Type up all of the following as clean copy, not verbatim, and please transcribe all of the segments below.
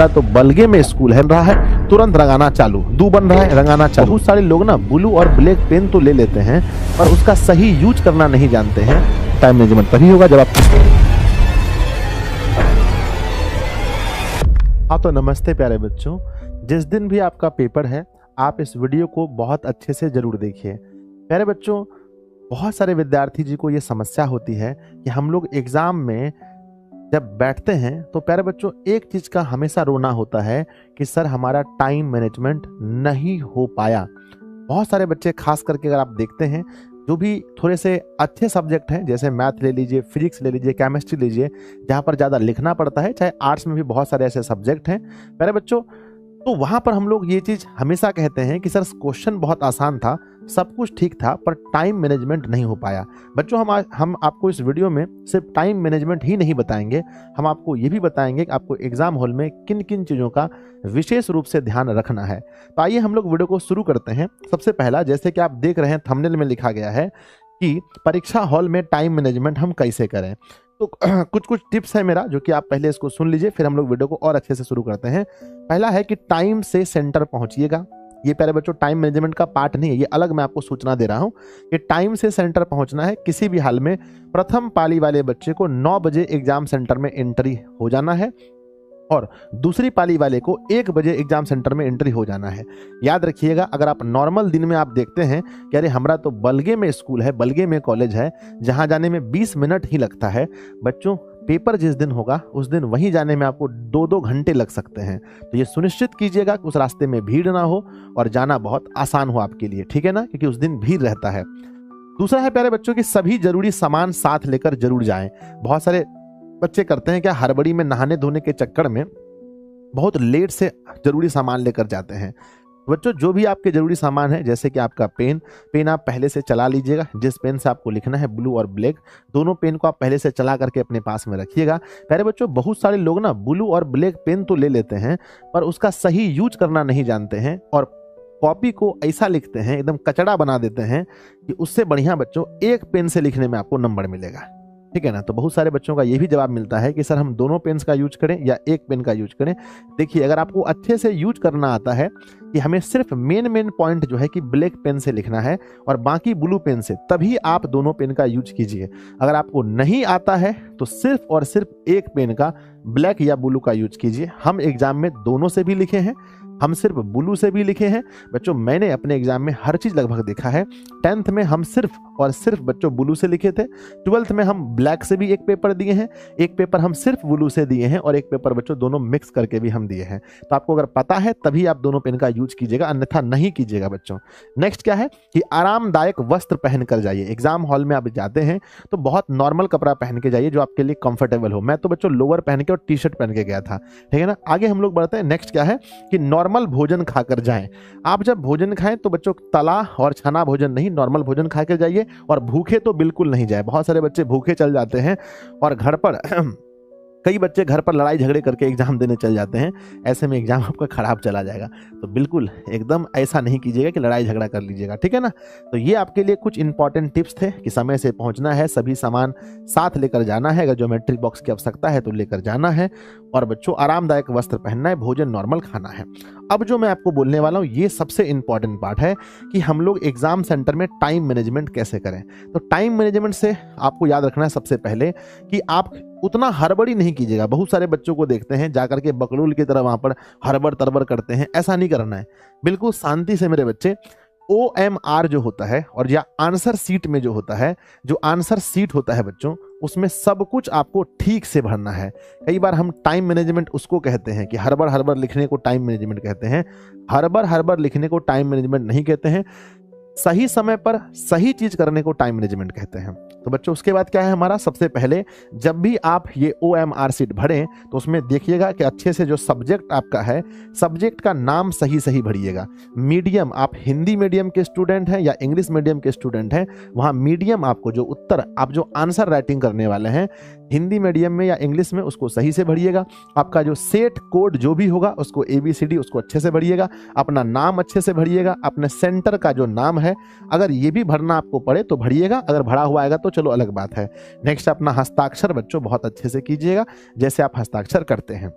हमरा तो बलगे में स्कूल है रहा है, तुरंत रंगाना चालू, दू बन रहा है रंगाना चालू। बहुत सारे लोग ना ब्लू और ब्लैक पेन तो ले लेते हैं पर उसका सही यूज करना नहीं जानते हैं। टाइम मैनेजमेंट तभी होगा जब आप। हाँ तो नमस्ते प्यारे बच्चों, जिस दिन भी आपका पेपर है आप इस वीडियो को बहुत अच्छे से जरूर देखिए। प्यारे बच्चों, बहुत सारे विद्यार्थी जी को ये समस्या होती है कि हम लोग एग्जाम में जब बैठते हैं तो प्यारे बच्चों एक चीज का हमेशा रोना होता है कि सर हमारा टाइम मैनेजमेंट नहीं हो पाया। बहुत सारे बच्चे खास करके अगर आप देखते हैं जो भी थोड़े से अच्छे सब्जेक्ट हैं, जैसे मैथ ले लीजिए, फिजिक्स ले लीजिए, केमिस्ट्री लीजिए, जहाँ पर ज़्यादा लिखना पड़ता है, चाहे आर्ट्स में भी बहुत सारे ऐसे सब्जेक्ट हैं प्यारे बच्चों, तो वहाँ पर हम लोग ये चीज़ हमेशा कहते हैं कि सर क्वेश्चन बहुत आसान था, सब कुछ ठीक था, पर टाइम मैनेजमेंट नहीं हो पाया। बच्चों हम आपको इस वीडियो में सिर्फ टाइम मैनेजमेंट ही नहीं बताएंगे, हम आपको ये भी बताएंगे कि आपको एग्जाम हॉल में किन किन चीज़ों का विशेष रूप से ध्यान रखना है। तो आइए हम लोग वीडियो को शुरू करते हैं। सबसे पहला, जैसे कि आप देख रहे हैं थंबनेल में लिखा गया है कि परीक्षा हॉल में टाइम मैनेजमेंट हम कैसे करें। तो कुछ टिप्स है मेरा, जो कि आप पहले इसको सुन लीजिए, फिर हम लोग वीडियो को और अच्छे से शुरू करते हैं। पहला है कि टाइम से सेंटर पहुंचिएगा। ये प्यारे बच्चों टाइम मैनेजमेंट का पार्ट नहीं है, ये अलग मैं आपको सूचना दे रहा हूं कि टाइम से सेंटर पहुंचना है। किसी भी हाल में प्रथम पाली वाले बच्चे को 9 बजे एग्जाम सेंटर में एंट्री हो जाना है और दूसरी पाली वाले को 1 बजे एग्जाम सेंटर में एंट्री हो जाना है। याद रखिएगा, अगर आप नॉर्मल दिन में आप देखते हैं कि अरे हमरा तो बलगे में स्कूल है, बलगे में कॉलेज है, जहां जाने में 20 मिनट ही लगता है, बच्चों पेपर जिस दिन होगा उस दिन वहीं जाने में आपको 2-2 घंटे लग सकते हैं। तो ये सुनिश्चित कीजिएगा कि उस रास्ते में भीड़ ना हो और जाना बहुत आसान हो आपके लिए, ठीक है ना, क्योंकि उस दिन भीड़ रहता है। दूसरा है प्यारे बच्चों कि सभी जरूरी सामान साथ लेकर जरूर जाएं। बहुत सारे बच्चे करते हैं क्या, हड़बड़ी में नहाने धोने के चक्कर में बहुत लेट से जरूरी सामान लेकर जाते हैं। बच्चों जो भी आपके जरूरी सामान है, जैसे कि आपका पेन आप पहले से चला लीजिएगा। जिस पेन से आपको लिखना है, ब्लू और ब्लैक, दोनों पेन को आप पहले से चला करके अपने पास में रखिएगा। प्यारे बच्चों बहुत सारे लोग ना ब्लू और ब्लैक पेन तो ले लेते हैं पर उसका सही यूज करना नहीं जानते हैं और कॉपी को ऐसा लिखते हैं, एकदम कचड़ा बना देते हैं कि उससे बढ़िया बच्चों एक पेन से लिखने में आपको नंबर मिलेगा, ठीक है ना। तो बहुत सारे बच्चों का ये भी जवाब मिलता है कि सर हम दोनों पेन्स का यूज करें या एक पेन का यूज करें। देखिए, अगर आपको अच्छे से यूज करना आता है कि हमें सिर्फ मेन पॉइंट जो है कि ब्लैक पेन से लिखना है और बाकी ब्लू पेन से, तभी आप दोनों पेन का यूज कीजिए। अगर आपको नहीं आता है तो सिर्फ और सिर्फ एक पेन का, ब्लैक या ब्लू का यूज कीजिए। हम एग्जाम में दोनों से भी लिखे हैं, हम सिर्फ ब्लू से भी लिखे हैं। बच्चों मैंने अपने एग्जाम में हर चीज लगभग देखा है। 10th में हम सिर्फ और सिर्फ बच्चों ब्लू से लिखे थे, 12th में हम ब्लैक से भी एक पेपर दिए हैं, एक पेपर हम सिर्फ ब्लू से दिए हैं और एक पेपर बच्चों दोनों मिक्स करके भी हम दिए हैं। तो आपको अगर पता है तभी आप दोनों पेन का यूज कीजिएगा, अन्यथा नहीं कीजिएगा बच्चों। नेक्स्ट क्या है कि आरामदायक वस्त्र पहन कर जाइए। एग्जाम हॉल में आप जाते हैं तो बहुत नॉर्मल कपड़ा पहन के जाइए जो आपके लिए कंफर्टेबल हो। मैं तो बच्चों लोअर पहन के और टी शर्ट पहन के गया था, ठीक है ना। आगे हम लोग बढ़ते हैं। नेक्स्ट क्या है कि नॉर्मल भोजन खाकर जाएं। आप जब भोजन खाएं तो बच्चों तला और छना भोजन नहीं, नॉर्मल भोजन खा कर जाइए और भूखे तो बिल्कुल नहीं जाए। बहुत सारे बच्चे भूखे चल जाते हैं और घर पर कई बच्चे घर पर लड़ाई झगड़े करके एग्जाम देने चल जाते हैं। ऐसे में एग्जाम आपका खराब चला जाएगा। तो बिल्कुल एकदम ऐसा नहीं कीजिएगा कि लड़ाई झगड़ा कर लीजिएगा, ठीक है ना। तो ये आपके लिए कुछ इंपॉर्टेंट टिप्स थे कि समय से पहुंचना है, सभी सामान साथ लेकर जाना है, अगर ज्योमेट्री बॉक्स की आवश्यकता है तो लेकर जाना है, और बच्चों आरामदायक वस्त्र पहनना है, भोजन नॉर्मल खाना है। अब जो मैं आपको बोलने वाला हूँ ये सबसे इंपॉर्टेंट पार्ट है कि हम लोग एग्जाम सेंटर में टाइम मैनेजमेंट कैसे करें। तो टाइम मैनेजमेंट से आपको याद रखना है सबसे पहले कि आप उतना हड़बड़ी नहीं कीजिएगा। बहुत सारे बच्चों को देखते हैं जाकर के बकलूल की तरह वहां पर हड़बड़ तरबड़ करते हैं, ऐसा नहीं करना है। बिल्कुल शांति से मेरे बच्चे, OMR जो होता है और या आंसर सीट में जो होता है, जो आंसर सीट होता है बच्चों, उसमें सब कुछ आपको ठीक से भरना है। कई बार हम टाइम मैनेजमेंट उसको कहते हैं कि हड़बड़ हड़बड़ लिखने को टाइम मैनेजमेंट कहते हैं। हड़बड़ हड़बड़ लिखने को टाइम मैनेजमेंट नहीं कहते हैं। सही समय पर सही चीज करने को टाइम मैनेजमेंट कहते हैं। तो बच्चों उसके बाद क्या है हमारा, सबसे पहले जब भी आप ये OMR सीट भरें तो उसमें देखिएगा कि अच्छे से जो सब्जेक्ट आपका है, सब्जेक्ट का नाम सही भरिएगा। मीडियम, आप हिंदी मीडियम के स्टूडेंट हैं या इंग्लिश मीडियम के स्टूडेंट हैं, वहाँ मीडियम आपको जो उत्तर, आप जो आंसर राइटिंग करने वाले हैं हिंदी मीडियम में या इंग्लिश में, उसको सही से भरिएगा। आपका जो सेट कोड जो भी होगा उसको ABCD उसको अच्छे से भरिएगा। अपना नाम अच्छे से भरिएगा। अपने सेंटर का जो नाम है अगर ये भी भरना आपको पड़े तो भरिएगा, अगर भरा हुआ आएगा तो चलो अलग बात है। नेक्स्ट अपना हस्ताक्षर बच्चों बहुत अच्छे से कीजिएगा जैसे आप हस्ताक्षर करते हैं।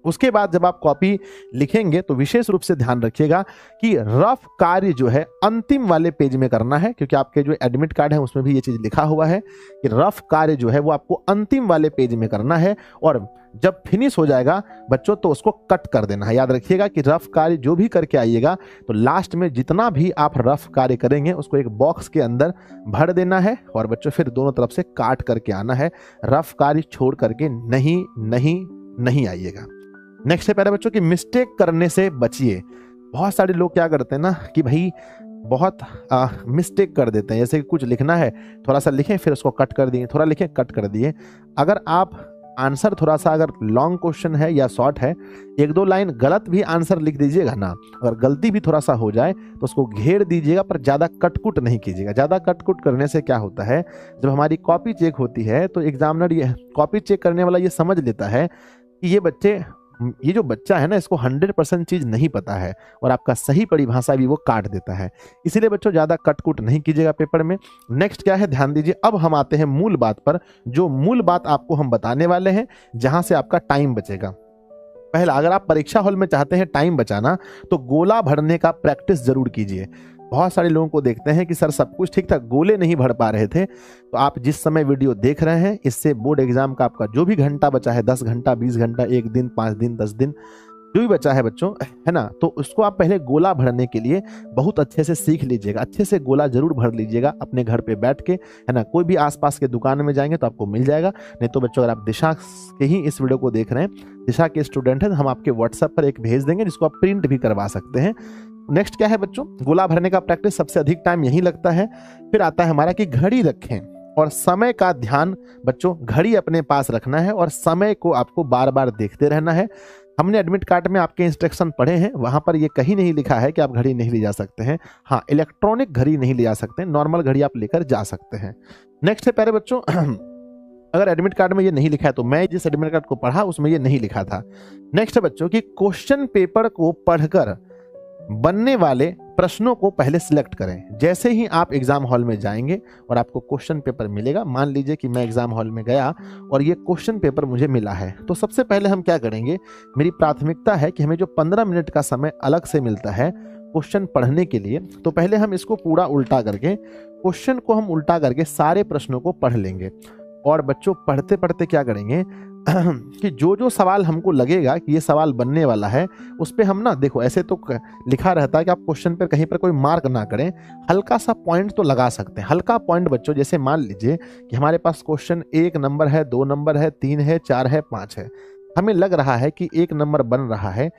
उसके बाद जब आप कॉपी लिखेंगे तो विशेष रूप से ध्यान रखिएगा कि रफ कार्य जो है अंतिम वाले पेज में करना है, क्योंकि आपके जो एडमिट कार्ड है उसमें भी ये चीज़ लिखा हुआ है कि रफ कार्य जो है वो आपको अंतिम वाले पेज में करना है, और जब फिनिश हो जाएगा बच्चों तो उसको कट कर देना है। याद रखिएगा कि रफ कार्य जो भी करके आइएगा तो लास्ट में जितना भी आप रफ कार्य करेंगे उसको एक बॉक्स के अंदर भर देना है, और बच्चों फिर दोनों तरफ से काट करके आना है। रफ कार्य छोड़ करके नहीं नहीं नहीं आइएगा। नेक्स्ट है प्यारे बच्चों कि मिस्टेक करने से बचिए। बहुत सारे लोग क्या करते हैं ना कि भाई बहुत मिस्टेक कर देते हैं, जैसे कि कुछ लिखना है, थोड़ा सा लिखें फिर उसको कट कर दिए, थोड़ा लिखें कट कर दिए। अगर आप आंसर थोड़ा सा अगर लॉन्ग क्वेश्चन है या शॉर्ट है, एक दो लाइन गलत भी आंसर लिख दीजिएगा ना, अगर गलती भी थोड़ा सा हो जाए तो उसको घेर दीजिएगा, पर ज़्यादा कटकुट नहीं कीजिएगा। ज़्यादा कटकुट करने से क्या होता है, जब हमारी कॉपी चेक होती है तो एग्जामिनर ये कॉपी चेक करने वाला ये समझ लेता है कि ये जो बच्चा है ना इसको 100% चीज नहीं पता है, और आपका सही परिभाषा भी वो काट देता है। इसीलिए बच्चों ज्यादा कटकुट नहीं कीजिएगा पेपर में। नेक्स्ट क्या है ध्यान दीजिए, अब हम आते हैं मूल बात पर। जो मूल बात आपको हम बताने वाले हैं जहां से आपका टाइम बचेगा। पहला, अगर आप परीक्षा हॉल में चाहते हैं टाइम बचाना तो गोला भरने का प्रैक्टिस जरूर कीजिए। बहुत सारे लोगों को देखते हैं कि सर सब कुछ ठीक था, गोले नहीं भर पा रहे थे। तो आप जिस समय वीडियो देख रहे हैं इससे बोर्ड एग्जाम का आपका जो भी घंटा बचा है, 10 घंटा 20 घंटा, 1 दिन 5 दिन 10 दिन जो भी बचा है बच्चों, है ना, तो उसको आप पहले गोला भरने के लिए बहुत अच्छे से सीख लीजिएगा। अच्छे से गोला जरूर भर लीजिएगा अपने घर पे बैठ के, है ना। कोई भी आसपास के दुकान में जाएंगे तो आपको मिल जाएगा। नहीं तो बच्चों अगर आप दिशा के ही इस वीडियो को देख रहे हैं, दिशा के स्टूडेंट हैं, हम आपके व्हाट्सएप पर एक भेज देंगे जिसको आप प्रिंट भी करवा सकते हैं। नेक्स्ट क्या है बच्चों, गोला भरने का प्रैक्टिस सबसे अधिक टाइम यही लगता है। फिर आता है हमारा कि घड़ी रखें और समय का ध्यान। बच्चों घड़ी अपने पास रखना है और समय को आपको बार बार देखते रहना है। हमने एडमिट कार्ड में आपके इंस्ट्रक्शन पढ़े हैं, वहां पर ये कहीं नहीं लिखा है कि आप घड़ी नहीं ले जा सकते हैं। हाँ, इलेक्ट्रॉनिक घड़ी नहीं ले जा सकते, नॉर्मल घड़ी आप लेकर जा सकते हैं। नेक्स्ट है प्यारे बच्चों, अगर एडमिट कार्ड में ये नहीं लिखा है तो मैं जिस एडमिट कार्ड को पढ़ा उसमें ये नहीं लिखा था। नेक्स्ट है बच्चों कि क्वेश्चन पेपर को पढ़कर बनने वाले प्रश्नों को पहले सिलेक्ट करें। जैसे ही आप एग्जाम हॉल में जाएंगे और आपको क्वेश्चन पेपर मिलेगा, मान लीजिए कि मैं एग्जाम हॉल में गया और ये क्वेश्चन पेपर मुझे मिला है, तो सबसे पहले हम क्या करेंगे, मेरी प्राथमिकता है कि हमें जो 15 मिनट का समय अलग से मिलता है क्वेश्चन पढ़ने के लिए, तो पहले हम इसको पूरा उल्टा करके, क्वेश्चन को हम उल्टा करके सारे प्रश्नों को पढ़ लेंगे। और बच्चों पढ़ते पढ़ते क्या करेंगे कि जो जो सवाल हमको लगेगा कि ये सवाल बनने वाला है उस पे हम ना, देखो ऐसे तो लिखा रहता है कि आप क्वेश्चन पर कहीं पर कोई मार्क ना करें, हल्का सा पॉइंट तो लगा सकते हैं। हल्का पॉइंट बच्चों, जैसे मान लीजिए कि हमारे पास क्वेश्चन 1 नंबर है, 2 नंबर है, 3 है, 4 है, 5 है। हमें लग रहा है कि 1 नंबर बन रहा है,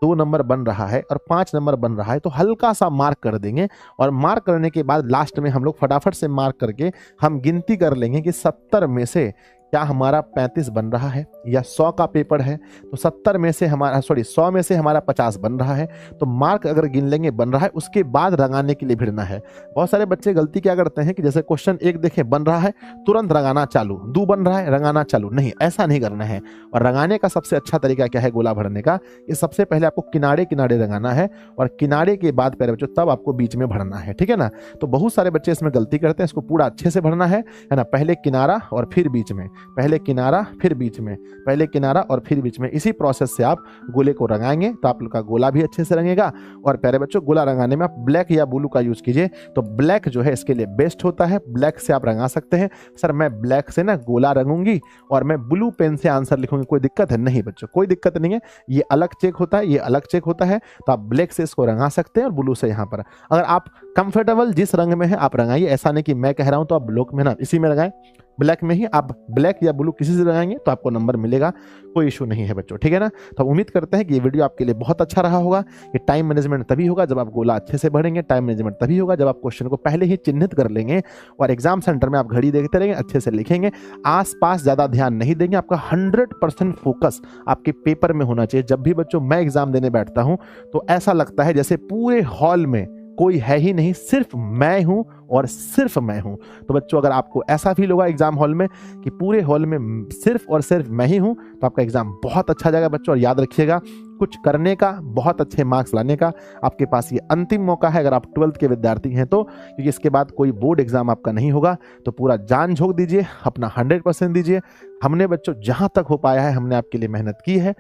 2 नंबर बन रहा है और 5 नंबर बन रहा है, तो हल्का सा मार्क कर देंगे। और मार्क करने के बाद लास्ट में हम लोग फटाफट से मार्क करके हम गिनती कर लेंगे कि 70 में से क्या हमारा 35 बन रहा है, या 100 का पेपर है तो 70 में से हमारा 100 में से हमारा 50 बन रहा है। तो मार्क अगर गिन लेंगे बन रहा है, उसके बाद रंगाने के लिए भिड़ना है। बहुत सारे बच्चे गलती क्या करते हैं कि जैसे क्वेश्चन 1 देखें बन रहा है, तुरंत रंगाना चालू, 2 बन रहा है रंगाना चालू। नहीं, ऐसा नहीं करना है। और रंगाने का सबसे अच्छा तरीका क्या है गोला भरने का, कि सबसे पहले आपको किनारे किनारे रंगाना है और किनारे के बाद प्यारे बच्चों तब आपको बीच में भरना है, ठीक है ना। तो बहुत सारे बच्चे इसमें गलती करते हैं, इसको पूरा अच्छे से भरना है ना। पहले किनारा और फिर बीच में, पहले किनारा फिर बीच में, पहले किनारा और फिर बीच में। इसी प्रोसेस से आप गोले को रंगाएंगे तो आप लोग का गोला भी अच्छे से रंगेगा। और प्यारे बच्चों गोला रंगाने में आप ब्लैक या ब्लू का यूज कीजिए, तो ब्लैक जो है इसके लिए बेस्ट होता है। ब्लैक से आप रंगा सकते हैं। सर मैं ब्लैक से ना गोला रंगूंगी और मैं ब्लू पेन से आंसर लिखूंगी, कोई दिक्कत है? नहीं बच्चों, कोई दिक्कत नहीं है। ये अलग चेक होता है, ये अलग चेक होता है। तो आप ब्लैक से इसको रंगा सकते हैं और ब्लू से यहाँ पर। अगर आप कंफर्टेबल जिस रंग में है आप रंगाइए, ऐसा नहीं कि मैं कह रहा हूं तो आप ब्लू में ना, इसी में लगाएं, ब्लैक में ही। आप ब्लैक या ब्लू किसी से लगाएंगे तो आपको नंबर मिलेगा, कोई इशू नहीं है बच्चों, ठीक है ना। तो उम्मीद करते हैं कि ये वीडियो आपके लिए बहुत अच्छा रहा होगा। कि टाइम मैनेजमेंट तभी होगा जब आप गोला अच्छे से भरेंगे, टाइम मैनेजमेंट तभी होगा जब आप क्वेश्चन को पहले ही चिन्हित कर लेंगे और एग्जाम सेंटर में आप घड़ी देखते रहेंगे, अच्छे से लिखेंगे, आसपास ज़्यादा ध्यान नहीं देंगे। आपका 100% फोकस आपके पेपर में होना चाहिए। जब भी बच्चों मैं एग्जाम देने बैठता हूँ तो ऐसा लगता है जैसे पूरे हॉल में कोई है ही नहीं, सिर्फ मैं हूं और सिर्फ मैं हूं। तो बच्चों अगर आपको ऐसा फील होगा एग्जाम हॉल में कि पूरे हॉल में सिर्फ और सिर्फ मैं ही हूं, तो आपका एग्जाम बहुत अच्छा जाएगा बच्चों। और याद रखिएगा, कुछ करने का, बहुत अच्छे मार्क्स लाने का आपके पास ये अंतिम मौका है अगर आप 12th के विद्यार्थी हैं तो, क्योंकि इसके बाद कोई बोर्ड एग्जाम आपका नहीं होगा। तो पूरा जान झोंक दीजिए, अपना 100% दीजिए। हमने बच्चों जहां तक हो पाया है हमने आपके लिए मेहनत की है।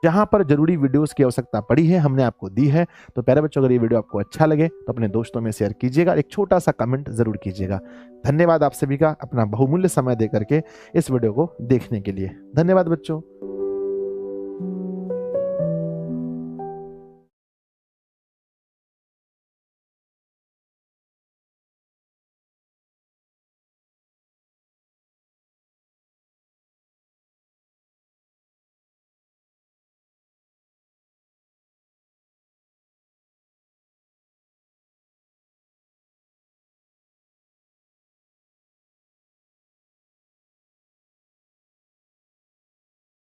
जहां पर जरूरी वीडियोस की आवश्यकता पड़ी है हमने आपको दी है। तो प्यारे बच्चों, अगर ये वीडियो आपको अच्छा लगे तो अपने दोस्तों में शेयर कीजिएगा, एक छोटा सा कमेंट जरूर कीजिएगा। धन्यवाद आप सभी का अपना बहुमूल्य समय दे करके इस वीडियो को देखने के लिए। धन्यवाद बच्चों।